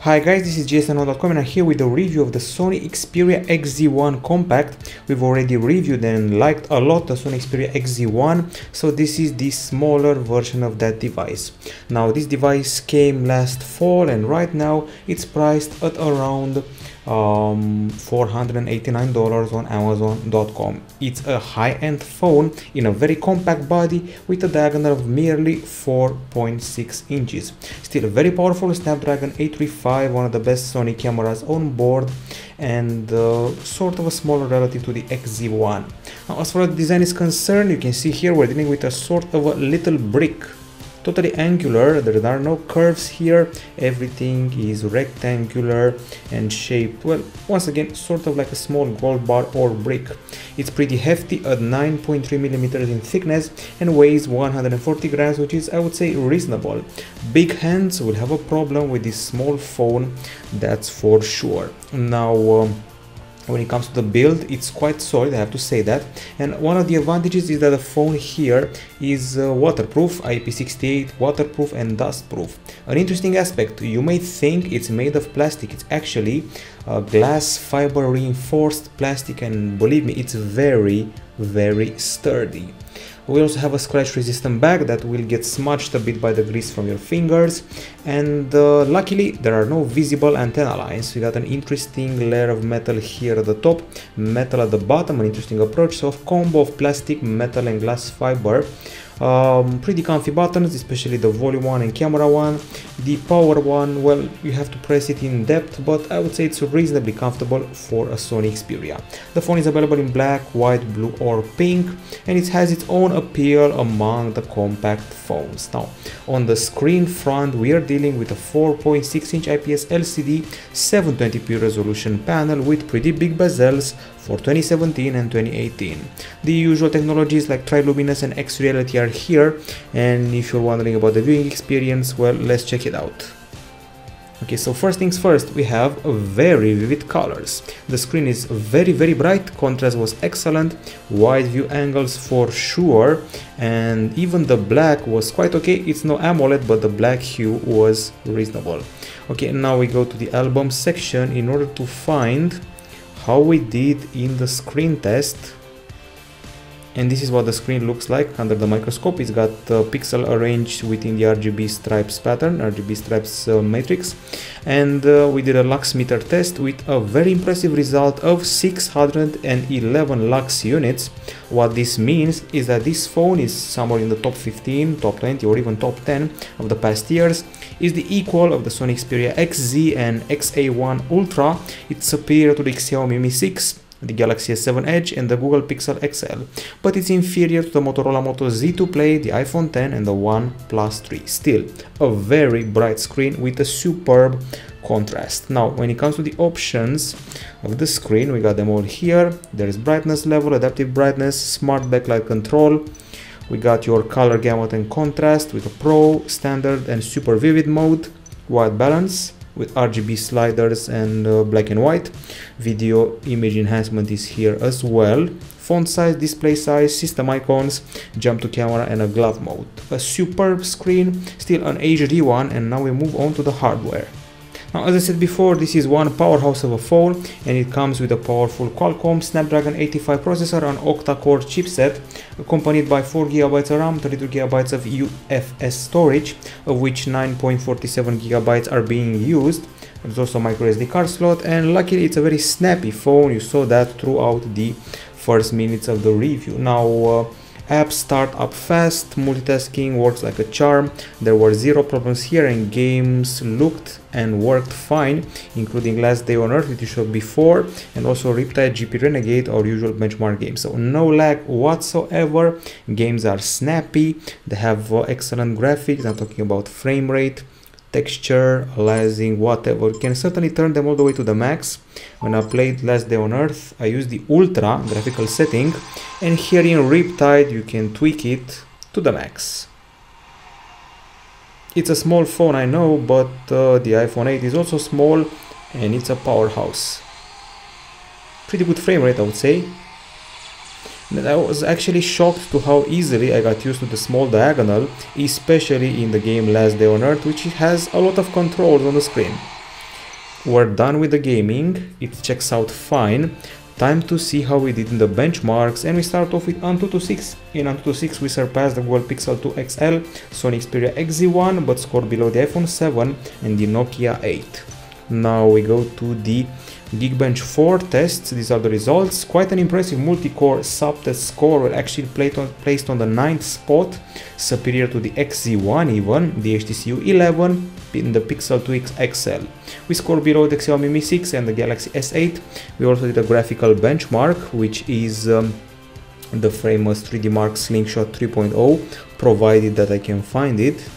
Hi guys, this is JSNO.com and I'm here with a review of the Sony Xperia XZ1 Compact. We've already reviewed and liked a lot the Sony Xperia XZ1, so this is the smaller version of that device. Now this device came last fall and right now it's priced at around $489 on Amazon.com. It's a high-end phone in a very compact body with a diagonal of merely 4.6 inches. Still a very powerful Snapdragon 835, one of the best Sony cameras on board, and sort of a smaller relative to the XZ1. Now, as far as the design is concerned, you can see here we're dealing with a sort of a little brick. Totally angular, there are no curves here, everything is rectangular and shaped, well, once again, sort of like a small gold bar or brick. It's pretty hefty at 9.3 millimeters in thickness and weighs 140 grams, which is, I would say, reasonable. Big hands will have a problem with this small phone, that's for sure. Now, when it comes to the build, it's quite solid, I have to say that, and one of the advantages is that the phone here is waterproof, IP68, waterproof and dustproof. An interesting aspect, you may think it's made of plastic, it's actually glass fiber reinforced plastic, and believe me, it's very sturdy. We also have a scratch resistant bag that will get smudged a bit by the grease from your fingers, and luckily there are no visible antenna lines. We got an interesting layer of metal here at the top, metal at the bottom, an interesting approach, so a combo of plastic, metal and glass fiber. Pretty comfy buttons, especially the volume one and camera one. The power one, well, you have to press it in depth, but I would say it's reasonably comfortable for a Sony Xperia. The phone is available in black, white, blue or pink, and it has its own appeal among the compact phones. Now, on the screen front, we are dealing with a 4.6-inch IPS LCD 720p resolution panel with pretty big bezels for 2017 and 2018. The usual technologies like triluminous and X-Reality are here, and if you're wondering about the viewing experience, well, let's check it out. Okay, so first things first, we have very vivid colors. The screen is very bright, contrast was excellent, wide view angles for sure, and even the black was quite okay. It's no AMOLED, but the black hue was reasonable. Okay, now we go to the album section in order to find how we did in the screen test. And this is what the screen looks like under the microscope. It's got pixel arranged within the RGB stripes pattern, RGB stripes matrix. And we did a lux meter test with a very impressive result of 611 lux units. What this means is that this phone is somewhere in the top 15, top 20 or even top 10 of the past years. Is the equal of the Sony Xperia XZ and XA1 Ultra. It's superior to the Xiaomi Mi 6, the Galaxy S7 Edge and the Google Pixel XL, but it's inferior to the Motorola Moto Z2 Play, the iPhone X and the OnePlus 3. Still, a very bright screen with a superb contrast. Now, when it comes to the options of the screen, we got them all here. There is brightness level, adaptive brightness, smart backlight control. We got your color gamut and contrast with a Pro, Standard and Super Vivid mode, white balance with RGB sliders and black and white. Video image enhancement is here as well. Font size, display size, system icons, jump to camera and a glove mode. A superb screen, still an HD one, and now we move on to the hardware. Now, as I said before, this is one powerhouse of a phone, and it comes with a powerful Qualcomm Snapdragon 85 processor, an octa-core chipset, accompanied by 4GB of RAM, 32GB of UFS storage, of which 9.47GB are being used. There's also a microSD card slot, and luckily it's a very snappy phone. You saw that throughout the first minutes of the review. Now, apps start up fast, multitasking works like a charm. There were zero problems here, and games looked and worked fine, including Last Day on Earth, which you showed before, and also Riptide, GP Renegade, our usual benchmark game. So no lag whatsoever. Games are snappy, they have excellent graphics. I'm talking about frame rate, texture, aliasing, whatever. You can certainly turn them all the way to the max. When I played Last Day on Earth, I used the Ultra graphical setting, and here in Riptide you can tweak it to the max. It's a small phone, I know, but the iPhone 8 is also small and it's a powerhouse. Pretty good frame rate, I would say. And I was actually shocked to how easily I got used to the small diagonal, especially in the game Last Day on Earth, which has a lot of controls on the screen. we're done with the gaming. It checks out fine. Time to see how we did in the benchmarks, and we start off with Antutu 6. In Antutu 6 we surpassed the Google Pixel 2 XL, Sony Xperia XZ1, but scored below the iPhone 7 and the Nokia 8. Now we go to the Geekbench 4 tests. These are the results. Quite an impressive multi-core subtest score. We're actually placed on the 9th spot, superior to the XZ1 even, the HTC U11 in the Pixel 2 XL. We scored below the Xiaomi Mi 6 and the Galaxy S8. We also did a graphical benchmark, which is the famous 3D Mark Slingshot 3.0, provided that I can find it.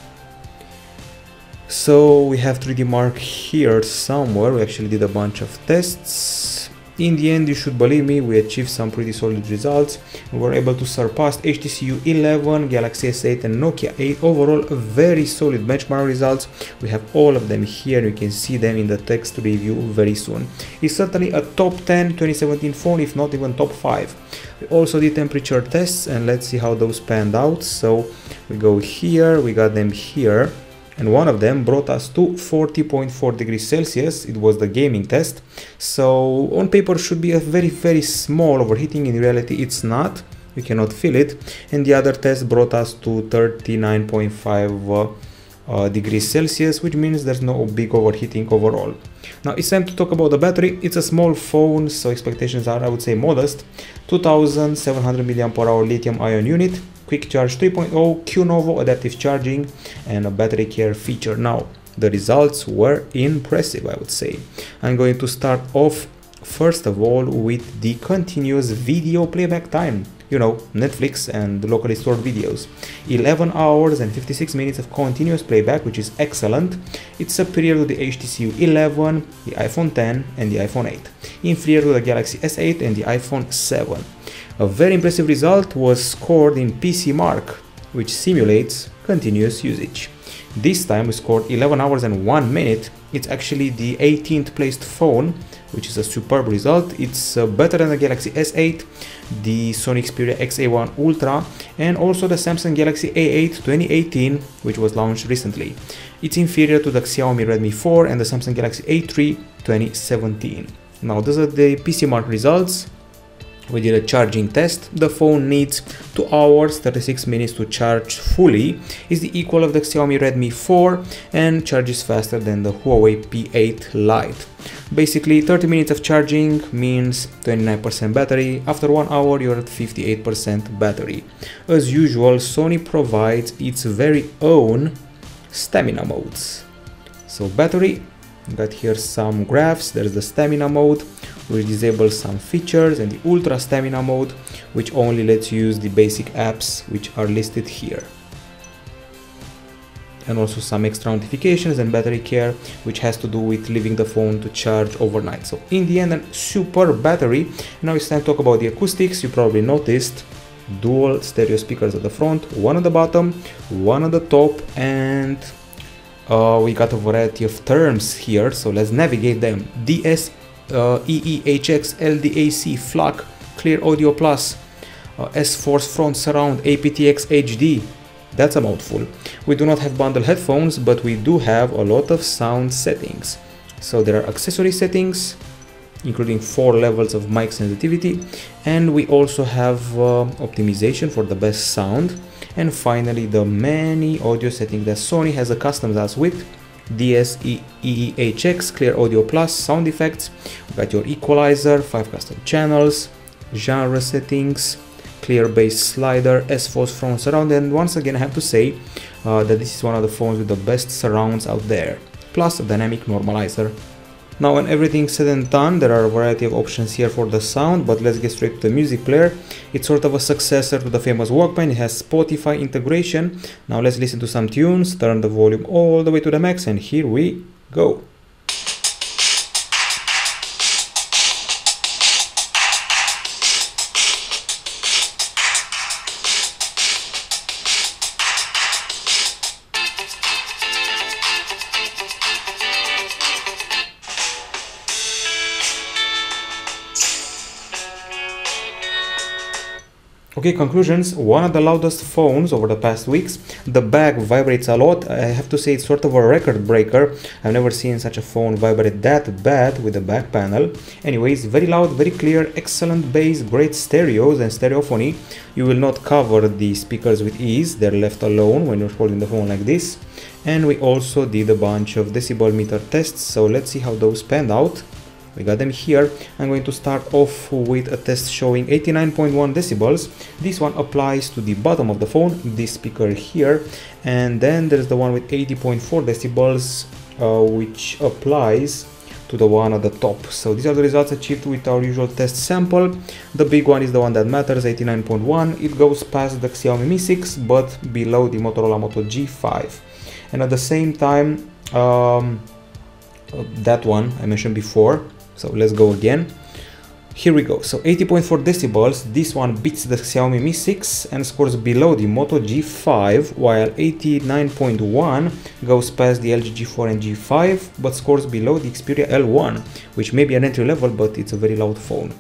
So we have 3D Mark here somewhere. We actually did a bunch of tests. In the end, you should believe me, we achieved some pretty solid results. We were able to surpass HTC U11, Galaxy S8 and Nokia 8. Overall, very solid benchmark results. We have all of them here. You can see them in the text review very soon. It's certainly a top 10 2017 phone, if not even top 5. We also did temperature tests, and let's see how those panned out. So we go here, we got them here. And one of them brought us to 40.4 degrees Celsius. It was the gaming test. So on paper should be a very small overheating. In reality it's not. You cannot feel it. And the other test brought us to 39.5 degrees Celsius, which means there's no big overheating overall. Now it's time to talk about the battery. It's a small phone, so expectations are, I would say, modest. 2700 mAh lithium-ion unit, quick charge 3.0, Qnovo adaptive charging, and a battery care feature. Now the results were impressive, I would say. I'm going to start off first of all with the continuous video playback time. You know, Netflix and locally stored videos. 11 hours and 56 minutes of continuous playback, which is excellent. It's superior to the HTC U11, the iPhone X and the iPhone 8. Inferior to the Galaxy S8 and the iPhone 7. A very impressive result was scored in PC Mark, which simulates continuous usage. This time we scored 11 hours and 1 minute. It's actually the 18th placed phone, which is a superb result. It's better than the Galaxy S8, the Sony Xperia XZ1 Ultra, and also the Samsung Galaxy A8 2018, which was launched recently. It's inferior to the Xiaomi Redmi 4 and the Samsung Galaxy A3 2017. Now those are the PC Mark results. We did a charging test. The phone needs 2 hours 36 minutes to charge fully. Is the equal of the Xiaomi Redmi 4 and charges faster than the Huawei P8 Lite. Basically 30 minutes of charging means 29% battery. After 1 hour you're at 58% battery. As usual, Sony provides its very own stamina modes. So battery, got here some graphs. There's the stamina mode, which disables some features, and the ultra stamina mode, which only lets you use the basic apps which are listed here. And also some extra notifications and battery care, which has to do with leaving the phone to charge overnight. So in the end, a super battery. Now it's time to talk about the acoustics. You probably noticed dual stereo speakers at the front, one at the bottom, one at the top, and we got a variety of terms here, so let's navigate them. DS, EEHX, LDAC, FLAC, Clear Audio Plus, S-Force Front Surround, aptX HD. That's a mouthful. We do not have bundle headphones, but we do have a lot of sound settings. So there are accessory settings, including 4 levels of mic sensitivity, and we also have optimization for the best sound. And finally, the many audio settings that Sony has accustomed us with. DSEEHX, Clear Audio Plus, sound effects. We got your equalizer, 5 custom channels, genre settings, clear bass slider, S-Force front surround, and once again I have to say that this is one of the phones with the best surrounds out there, plus a dynamic normalizer. Now when everything's said and done, there are a variety of options here for the sound, but let's get straight to the music player. It's sort of a successor to the famous Walkman. It has Spotify integration. Now let's listen to some tunes, turn the volume all the way to the max, and here we go. Okay, conclusions. One of the loudest phones over the past weeks. The back vibrates a lot. I have to say it's sort of a record breaker. I've never seen such a phone vibrate that bad with the back panel. Anyways, very loud, very clear, excellent bass, great stereos and stereophony. You will not cover the speakers with ease. They're left alone when you're holding the phone like this. And we also did a bunch of decibel meter tests. So let's see how those panned out. We got them here. I'm going to start off with a test showing 89.1 decibels. This one applies to the bottom of the phone, this speaker here, and then there's the one with 80.4 decibels, which applies to the one at the top. So these are the results achieved with our usual test sample. The big one is the one that matters, 89.1. It goes past the Xiaomi Mi 6 but below the Motorola Moto G5. And at the same time, that one I mentioned before. So let's go again. Here we go. So 80.4 decibels. This one beats the Xiaomi Mi 6 and scores below the Moto G5, while 89.1 goes past the LG G4 and G5 but scores below the Xperia L1, which may be an entry level, but it's a very loud phone.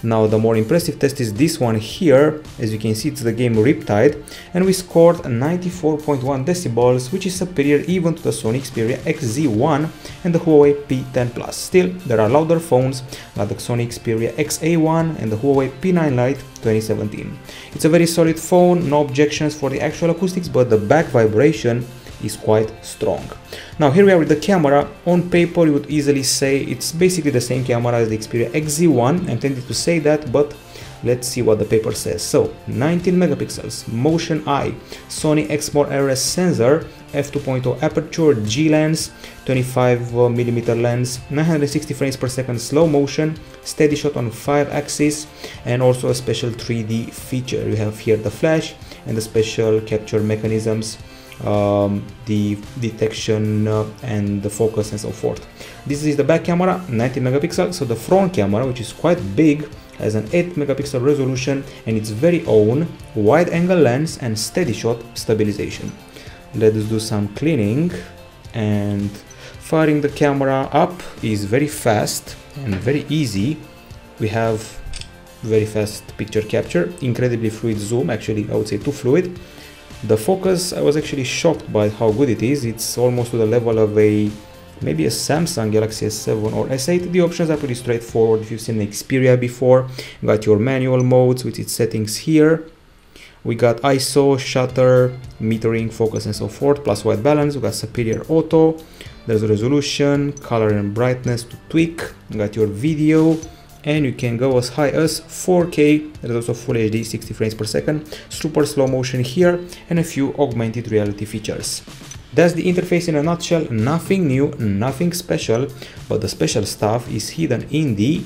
Now the more impressive test is this one here. As you can see, it's the game Riptide, and we scored 94.1 decibels, which is superior even to the Sony Xperia XZ1 and the Huawei P10 Plus. Still, there are louder phones like the Sony Xperia XA1 and the Huawei P9 Lite 2017. It's a very solid phone, no objections for the actual acoustics, but the back vibration is quite strong. Now here we are with the camera. On paper you would easily say it's basically the same camera as the Xperia XZ1. I'm tempted to say that, but let's see what the paper says. So 19 megapixels, motion eye, Sony Exmor RS sensor, f2.0 aperture, G lens, 25mm lens, 960 frames per second slow motion, steady shot on 5 axis, and also a special 3D feature. You have here the flash and the special capture mechanisms, the detection and the focus and so forth. This is the back camera, 19 megapixel. So the front camera, which is quite big, has an 8 megapixel resolution and its very own wide angle lens and steady shot stabilization. Let's do some cleaning, and firing the camera up is very fast and very easy. We have very fast picture capture, incredibly fluid zoom, actually I would say too fluid. The focus, I was actually shocked by how good it is. It's almost to the level of maybe a Samsung Galaxy S7 or S8. The options are pretty straightforward. If you've seen the Xperia before, you got your manual modes with its settings here. We got ISO, shutter, metering, focus and so forth, plus white balance. We got superior auto. There's resolution, color and brightness to tweak. You got your video, and you can go as high as 4K. There's also Full HD 60 frames per second, super slow motion here, and a few augmented reality features. That's the interface in a nutshell. Nothing new, nothing special, but the special stuff is hidden in the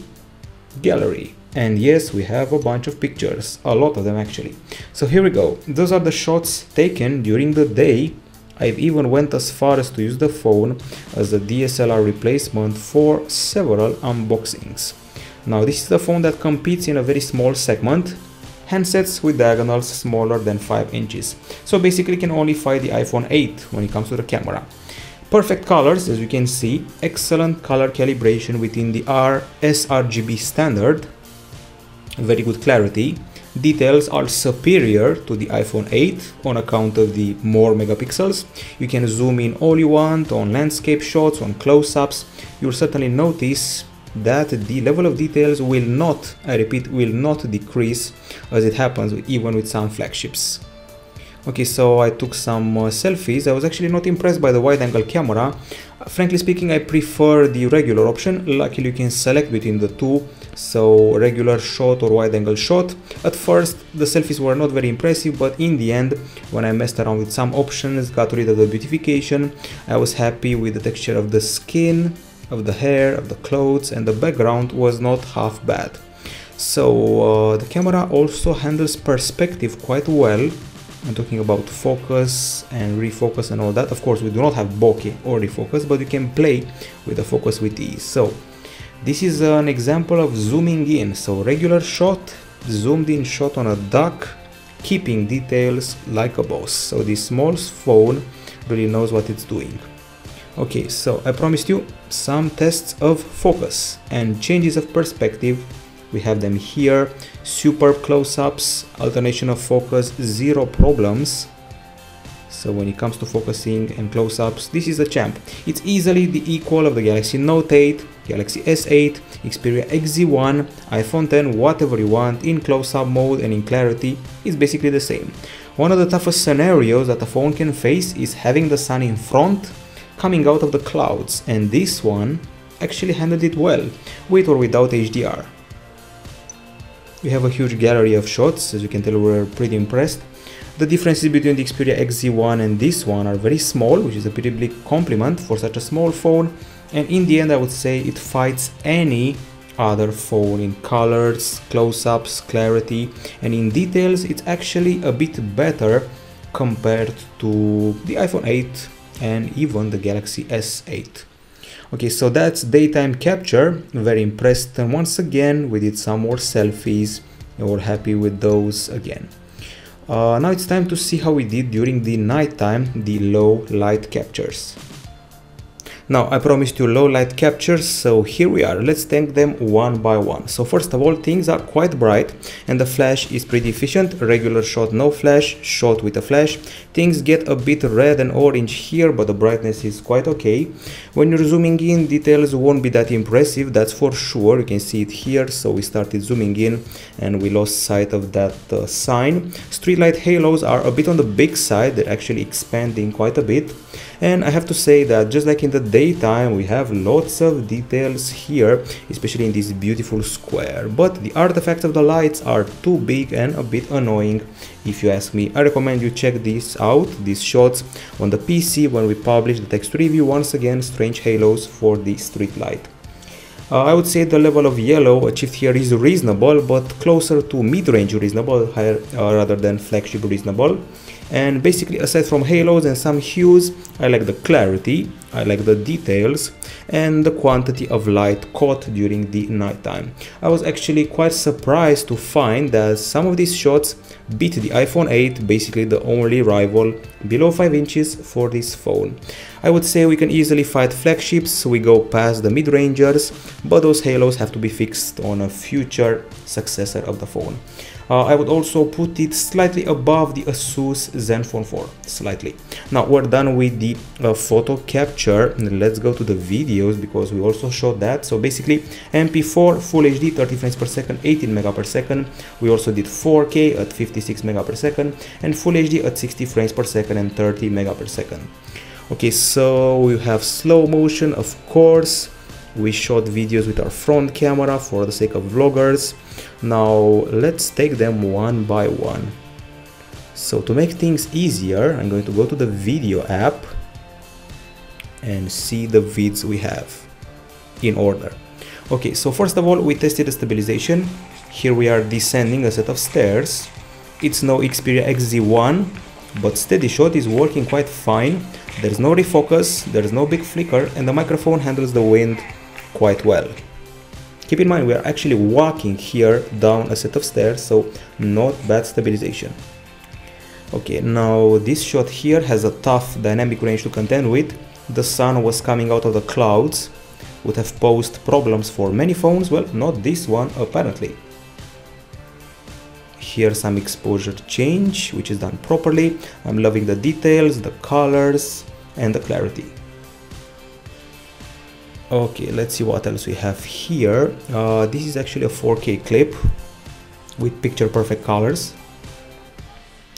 gallery. And yes, we have a bunch of pictures, a lot of them actually. So here we go. Those are the shots taken during the day. I've even went as far as to use the phone as a DSLR replacement for several unboxings. Now this is the phone that competes in a very small segment, handsets with diagonals smaller than 5 inches. So basically can only fight the iPhone 8 when it comes to the camera. Perfect colors, as you can see, excellent color calibration within the sRGB standard, very good clarity. Details are superior to the iPhone 8 on account of the more megapixels. You can zoom in all you want on landscape shots, on close-ups. You'll certainly notice that the level of details will not, I repeat, will not decrease as it happens even with some flagships. Okay, so I took some selfies. I was actually not impressed by the wide angle camera. Frankly speaking, I prefer the regular option. Luckily you can select between the two, so regular shot or wide angle shot. At first the selfies were not very impressive, but in the end, when I messed around with some options, got rid of the beautification, I was happy with the texture of the skin, of the hair, of the clothes, and the background was not half bad. So the camera also handles perspective quite well. I'm talking about focus and refocus and all that. Of course, we do not have bokeh or refocus, but you can play with the focus with ease. So this is an example of zooming in. So regular shot, zoomed in shot on a duck, keeping details like a boss. So this small phone really knows what it's doing. Okay, so I promised you some tests of focus and changes of perspective We have them here, superb close-ups, alternation of focus, zero problems. So when it comes to focusing and close-ups, this is a champ. It's easily the equal of the Galaxy Note 8, Galaxy S8, Xperia XZ1, iPhone 10, whatever you want, in close-up mode and in clarity, it's basically the same. One of the toughest scenarios that a phone can face is having the sun in front, coming out of the clouds, and this one actually handled it well, with or without HDR. We have a huge gallery of shots, as you can tell we're pretty impressed. The differences between the Xperia XZ1 and this one are very small, which is a pretty big compliment for such a small phone, and in the end I would say it fights any other phone in colors, close-ups, clarity, and in details it's actually a bit better compared to the iPhone 8 and even the Galaxy S8. Okay, so that's daytime capture, very impressed, and once again we did some more selfies and we're happy with those again. Now it's time to see how we did during the nighttime, the low light captures. Now I promised you low light captures, so here we are. Let's take them one by one. So first of all, things are quite bright and the flash is pretty efficient. Regular shot, no flash, shot with a flash. Things get a bit red and orange here, but the brightness is quite okay. When you're zooming in, details won't be that impressive, that's for sure. You can see it here, so we started zooming in and we lost sight of that sign. Street light halos are a bit on the big side, they're actually expanding quite a bit. And I have to say that just like in the daytime, we have lots of details here, especially in this beautiful square. But the artifacts of the lights are too big and a bit annoying, if you ask me. I recommend you check these out, these shots, on the PC when we publish the text review. Once again, strange halos for the street light. I would say the level of yellow achieved here is reasonable, but closer to mid-range reasonable rather than flagship reasonable. And basically, aside from halos and some hues, I like the clarity, I like the details, and the quantity of light caught during the nighttime. I was actually quite surprised to find that some of these shots beat the iPhone 8, basically the only rival below 5 inches for this phone. I would say we can easily fight flagships, we go past the mid-rangers, but those halos have to be fixed on a future successor of the phone. I would also put it slightly above the Asus Zenfone 4, slightly. Now we're done with the photo capture. Let's go to the videos because we also showed that. So basically MP4 Full HD 30 frames per second, 18 mega per second. We also did 4K at 56 mega per second and Full HD at 60 frames per second and 30 mega per second. Okay, so we have slow motion, of course. We shot videos with our front camera for the sake of vloggers. Now let's take them one by one. So to make things easier, I'm going to go to the video app and see the vids we have in order. Okay, so first of all, we tested the stabilization. Here we are descending a set of stairs. It's no Xperia XZ1, but steady shot is working quite fine. There's no refocus, there's no big flicker, and the microphone handles the wind quite well. Keep in mind we are actually walking here down a set of stairs, so not bad stabilization. Okay, now this shot here has a tough dynamic range to contend with. The sun was coming out of the clouds, would have posed problems for many phones, well, not this one apparently. Here some exposure change, which is done properly. I'm loving the details, the colors, and the clarity. Okay, let's see what else we have here. This is actually a 4K clip with picture perfect colors.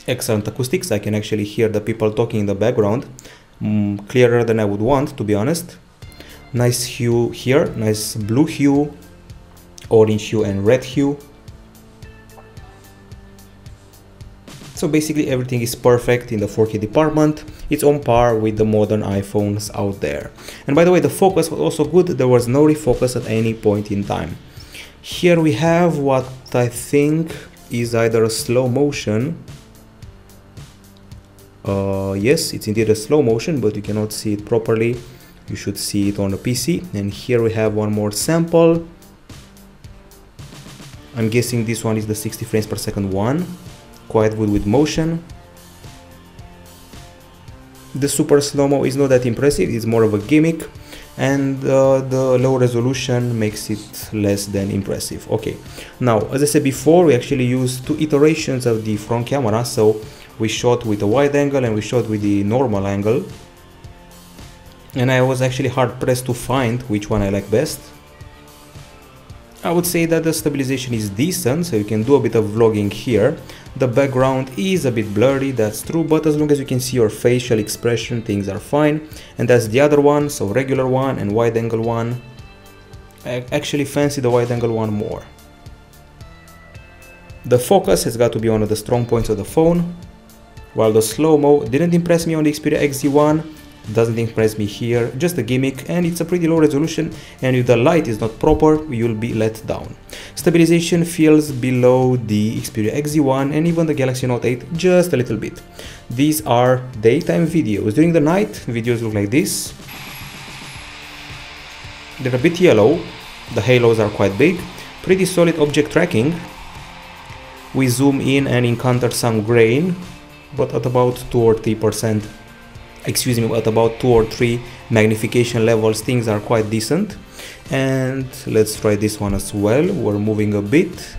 Excellent acoustics, I can actually hear the people talking in the background. Clearer than I would want, to be honest. Nice hue here, nice blue hue, orange hue and red hue. So basically everything is perfect in the 4K department. It's on par with the modern iPhones out there. And by the way, the focus was also good. There was no refocus at any point in time. Here we have what I think is either a slow motion. Yes, it's indeed a slow motion, but you cannot see it properly. You should see it on the PC. And here we have one more sample. I'm guessing this one is the 60 frames per second one. Quite good with motion. The super slow-mo is not that impressive, it's more of a gimmick. and the low resolution makes it less than impressive. Okay, now as I said before, we actually used 2 iterations of the front camera, so we shot with a wide angle and we shot with the normal angle, and I was actually hard pressed to find which one I like best. I would say that the stabilization is decent, so you can do a bit of vlogging here. The background is a bit blurry, that's true, but as long as you can see your facial expression, things are fine. And that's the other one, so regular one and wide angle one. I actually fancy the wide angle one more. The focus has got to be one of the strong points of the phone, while the slow-mo didn't impress me on the Xperia XZ1. Doesn't impress me here, just a gimmick, and it's a pretty low resolution, and if the light is not proper, you'll be let down. Stabilization feels below the Xperia XZ1 and even the Galaxy Note 8 just a little bit. These are daytime videos. During the night, videos look like this. They're a bit yellow, the halos are quite big, pretty solid object tracking. We zoom in and encounter some grain, but at about 2 or 3%. Excuse me, at about 2 or 3 magnification levels, things are quite decent. And let's try this one as well. We're moving a bit,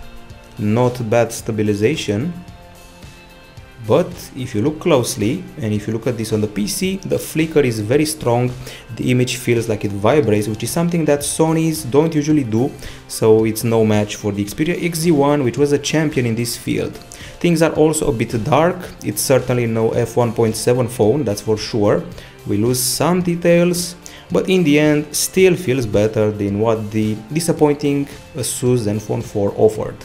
not bad stabilization, but if you look closely and if you look at this on the PC, the flicker is very strong. The image feels like it vibrates, which is something that Sonys don't usually do, so it's no match for the Xperia XZ1, which was a champion in this field. Things are also a bit dark. It's certainly no f1.7 phone, that's for sure. We lose some details, but in the end still feels better than what the disappointing ASUS Zenfone 4 offered.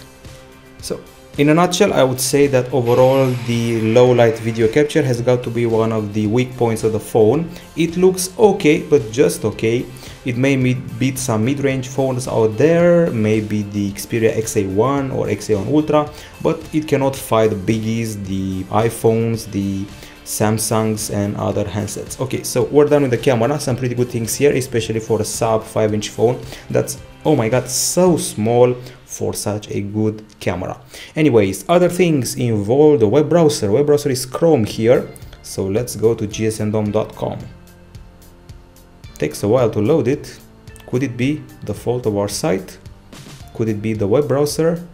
So in a nutshell, I would say that overall the low light video capture has got to be one of the weak points of the phone. It looks okay, but just okay. It may beat some mid-range phones out there, maybe the Xperia XA1 or XA1 Ultra, but it cannot fight the biggies, the iPhones, the Samsungs and other handsets. Okay, so we're done with the camera. Some pretty good things here, especially for a sub 5-inch phone that's, oh my god, so small for such a good camera. Anyways, other things involve the web browser. Web browser is Chrome here, so let's go to gsndom.com. Takes a while to load it. Could it be the fault of our site? Could it be the web browser?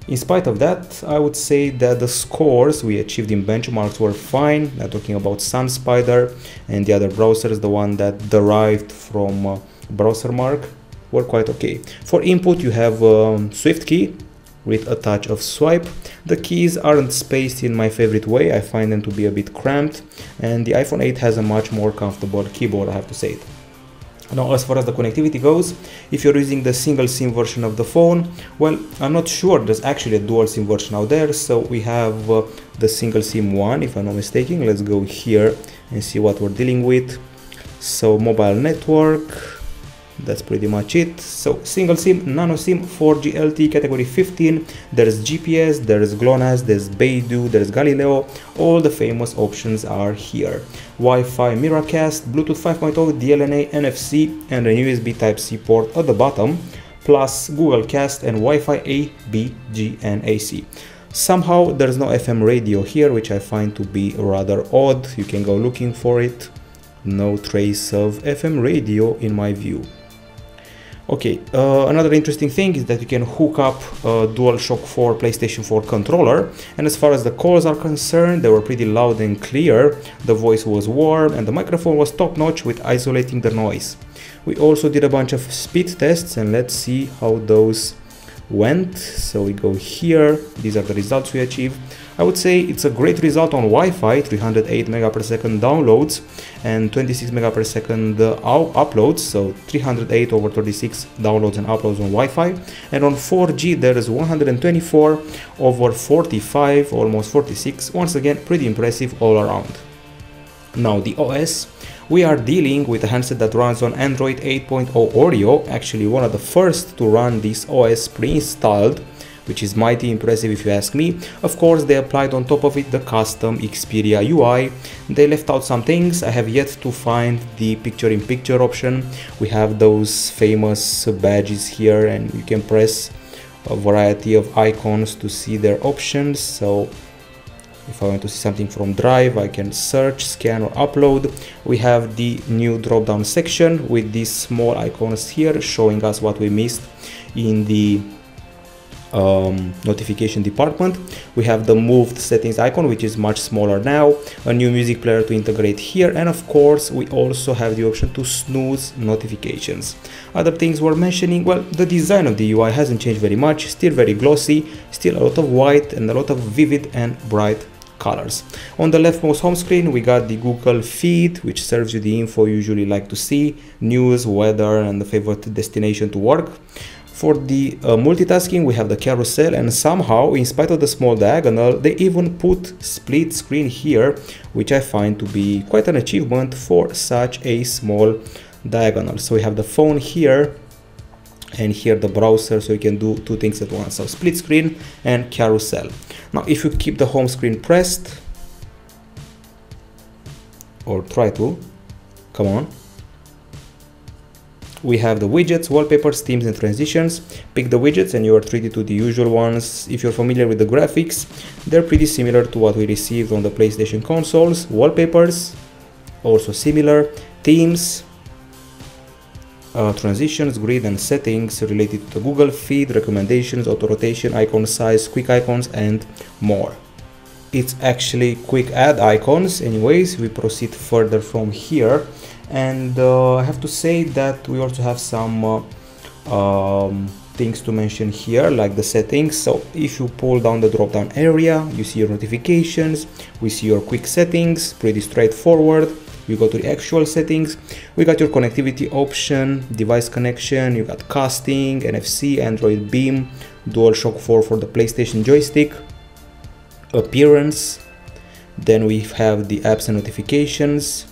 In spite of that, I would say that the scores we achieved in benchmarks were fine. I'm talking about SunSpider and the other browsers, the one that derived from BrowserMark, were quite okay. For input, you have Swift key with a touch of swipe. The keys aren't spaced in my favorite way. I find them to be a bit cramped, and the iPhone 8 has a much more comfortable keyboard, I have to say it. Now, as far as the connectivity goes, if you're using the single SIM version of the phone, well, I'm not sure there's actually a dual SIM version out there, so we have the single SIM one, if I'm not mistaken. Let's go here and see what we're dealing with. So mobile network, that's pretty much it. So single SIM, nano SIM, 4G LTE category 15, there's GPS, there's GLONASS, there's Beidou, there's Galileo, all the famous options are here. Wi-Fi, Miracast, Bluetooth 5.0, DLNA, NFC, and a USB Type-C port at the bottom, plus Google Cast and Wi-Fi A, B, G, and AC. Somehow there's no FM radio here, which I find to be rather odd. You can go looking for it. No trace of FM radio in my view. Okay, another interesting thing is that you can hook up a DualShock 4 PlayStation 4 controller, and as far as the calls are concerned, they were pretty loud and clear, the voice was warm, and the microphone was top-notch with isolating the noise. We also did a bunch of speed tests, and let's see how those went. So we go here, these are the results we achieved. I would say it's a great result on Wi-Fi, 308 megapixel downloads and 26 megapixel uploads, so 308 over 36 downloads and uploads on Wi-Fi. And on 4G there is 124 over 45, almost 46. Once again, pretty impressive all around. Now the OS, we are dealing with a handset that runs on Android 8.0 Oreo, actually one of the first to run this OS pre-installed, which is mighty impressive if you ask me. Of course, they applied on top of it the custom Xperia UI. They left out some things. I have yet to find the picture-in-picture option. We have those famous badges here, and you can press a variety of icons to see their options. So If I want to see something from Drive, I can search, scan or upload. We have the new drop down section with these small icons here showing us what we missed in the notification department. We have the moved settings icon, which is much smaller now, a new music player to integrate here, and of course we also have the option to snooze notifications. Other things we're mentioning, well, the design of the UI hasn't changed very much, still very glossy, still a lot of white and a lot of vivid and bright colors. On the leftmost home screen we got the Google feed, which serves you the info you usually like to see, news, weather and the favorite destination to work. For the multitasking we have the carousel, and somehow in spite of the small diagonal they even put split screen here, which I find to be quite an achievement for such a small diagonal. So we have the phone here and here the browser, so you can do two things at once, so split screen and carousel. Now if you keep the home screen pressed, or try to, come on, we have the widgets, wallpapers, themes and transitions. Pick the widgets and you are treated to the usual ones. If you're familiar with the graphics, they're pretty similar to what we received on the PlayStation consoles. Wallpapers, also similar. Themes, transitions, grid and settings related to the Google feed, recommendations, auto rotation, icon size, quick icons and more. It's actually quick add icons. Anyways, we proceed further from here. And I have to say that we also have some things to mention here, like the settings. So if you pull down the drop down area, you see your notifications, we see your quick settings, pretty straightforward. You go to the actual settings, we got your connectivity option, device connection, you got casting, NFC, Android Beam, DualShock 4 for the PlayStation joystick, appearance, then we have the apps and notifications,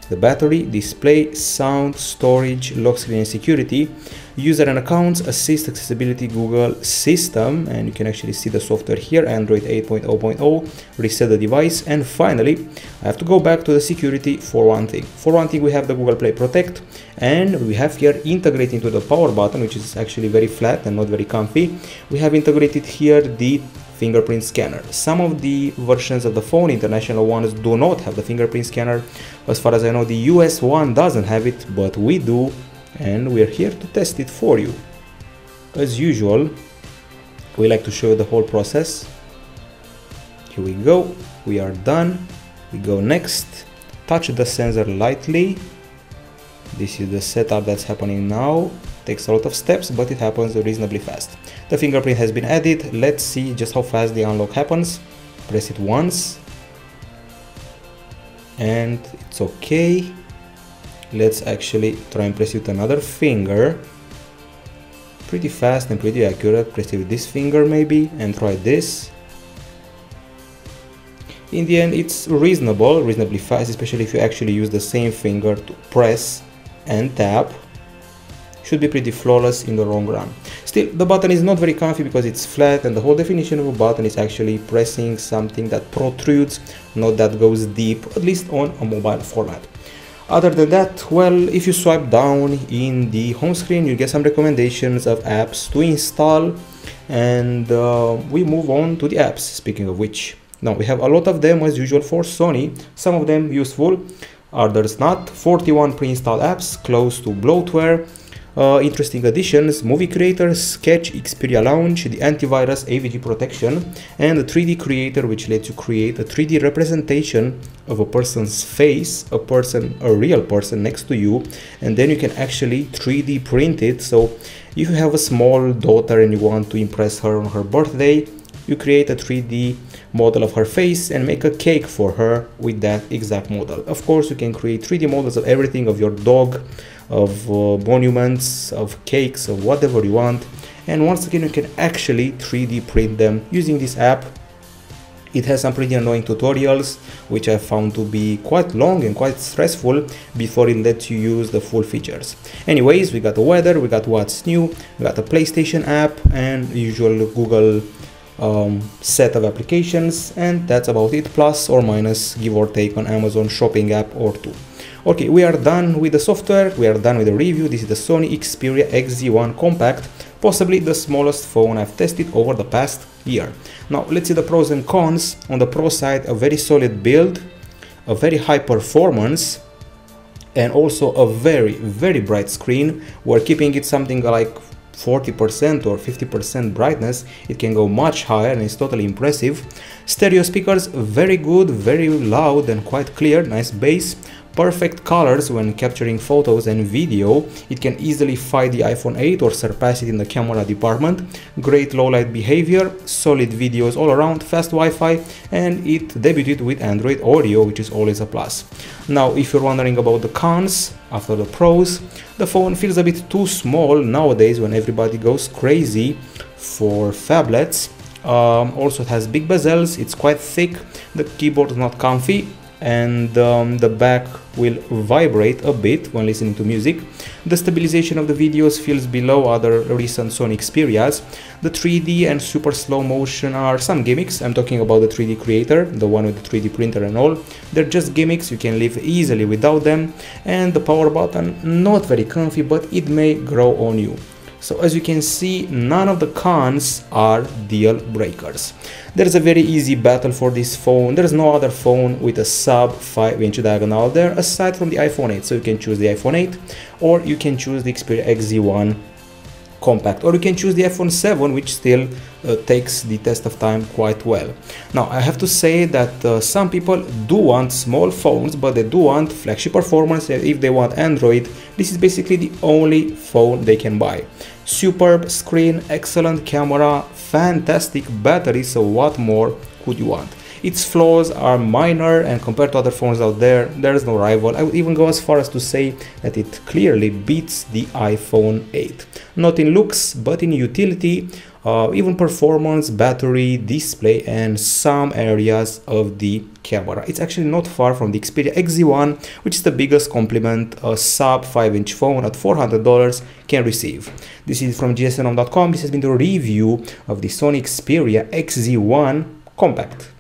the battery, display, sound, storage, lock screen and security, user and accounts, assist, accessibility, Google system, and you can actually see the software here, Android 8.0.0, reset the device, and finally I have to go back to the security for one thing. For one thing we have the Google Play Protect, and we have here integrated into the power button, which is actually very flat and not very comfy, we have integrated here the fingerprint scanner. Some of the versions of the phone, international ones, do not have the fingerprint scanner. As far as I know, the US one doesn't have it, but we do, and we're here to test it for you. As usual, we like to show you the whole process. Here we go, we are done. We go next, touch the sensor lightly. This is the setup that's happening now. Takes a lot of steps, but it happens reasonably fast. The fingerprint has been added. Let's see just how fast the unlock happens. Press it once and it's okay. Let's actually try and press it with another finger. Pretty fast and pretty accurate. Press it with this finger maybe and try this. In the end it's reasonably fast, especially if you actually use the same finger to press and tap. Should be pretty flawless in the long run. Still, the button is not very comfy because it's flat, and the whole definition of a button is actually pressing something that protrudes, not that goes deep, at least on a mobile format. Other than that, well, if you swipe down in the home screen, you get some recommendations of apps to install, and we move on to the apps, speaking of which. Now, we have a lot of them as usual for Sony, some of them useful, others not. 41 pre-installed apps, close to bloatware. Interesting additions: Movie Creator, Sketch, Xperia Launch, the antivirus AVG protection, and the 3D Creator, which lets you create a 3D representation of a person's face, a real person next to you, and then you can actually 3D print it. So if you have a small daughter and you want to impress her on her birthday, you create a 3D model of her face and make a cake for her with that exact model. Of course, you can create 3D models of everything, of your dog, of monuments, of cakes, of whatever you want. And once again, you can actually 3D print them using this app. It has some pretty annoying tutorials, which I found to be quite long and quite stressful before it lets you use the full features. Anyways, we got the weather, we got what's new, we got the PlayStation app and usual Google set of applications, and that's about it, plus or minus, give or take, on Amazon shopping app or two. Okay, we are done with the software, we are done with the review. This is the Sony Xperia XZ1 Compact, possibly the smallest phone I've tested over the past year. Now let's see the pros and cons. On the pro side, a very solid build, a very high performance, and also a very bright screen. We're keeping it something like 40% or 50% brightness. It can go much higher and it's totally impressive. Stereo speakers, very good, very loud and quite clear, nice bass. Perfect colors when capturing photos and video. It can easily fight the iPhone 8 or surpass it in the camera department. Great low light behavior, solid videos all around, fast Wi-Fi, and it debuted with Android Oreo, which is always a plus. Now, if you're wondering about the cons after the pros, the phone feels a bit too small nowadays when everybody goes crazy for phablets. Also, it has big bezels, it's quite thick, the keyboard is not comfy, and the back will vibrate a bit when listening to music. The stabilization of the videos feels below other recent Sony Xperias. The 3D and super slow motion are some gimmicks. I'm talking about the 3D creator, the one with the 3D printer and all. They're just gimmicks, you can live easily without them. And the power button, not very comfy, but it may grow on you. So as you can see, none of the cons are deal breakers. There's a very easy battle for this phone. There's no other phone with a sub 5-inch diagonal there aside from the iPhone 8. So you can choose the iPhone 8, or you can choose the Xperia XZ1 Compact, or you can choose the iPhone 7, which still takes the test of time quite well. Now I have to say that some people do want small phones, but they do want flagship performance. If they want Android, this is basically the only phone they can buy. Superb screen, excellent camera, fantastic battery, so what more could you want? Its flaws are minor, and compared to other phones out there, there is no rival. I would even go as far as to say that it clearly beats the iPhone 8. Not in looks, but in utility, even performance, battery, display, and some areas of the camera. It's actually not far from the Xperia XZ1, which is the biggest compliment a sub 5-inch phone at $400 can receive. This is from gsnhome.com. This has been the review of the Sony Xperia XZ1 Compact.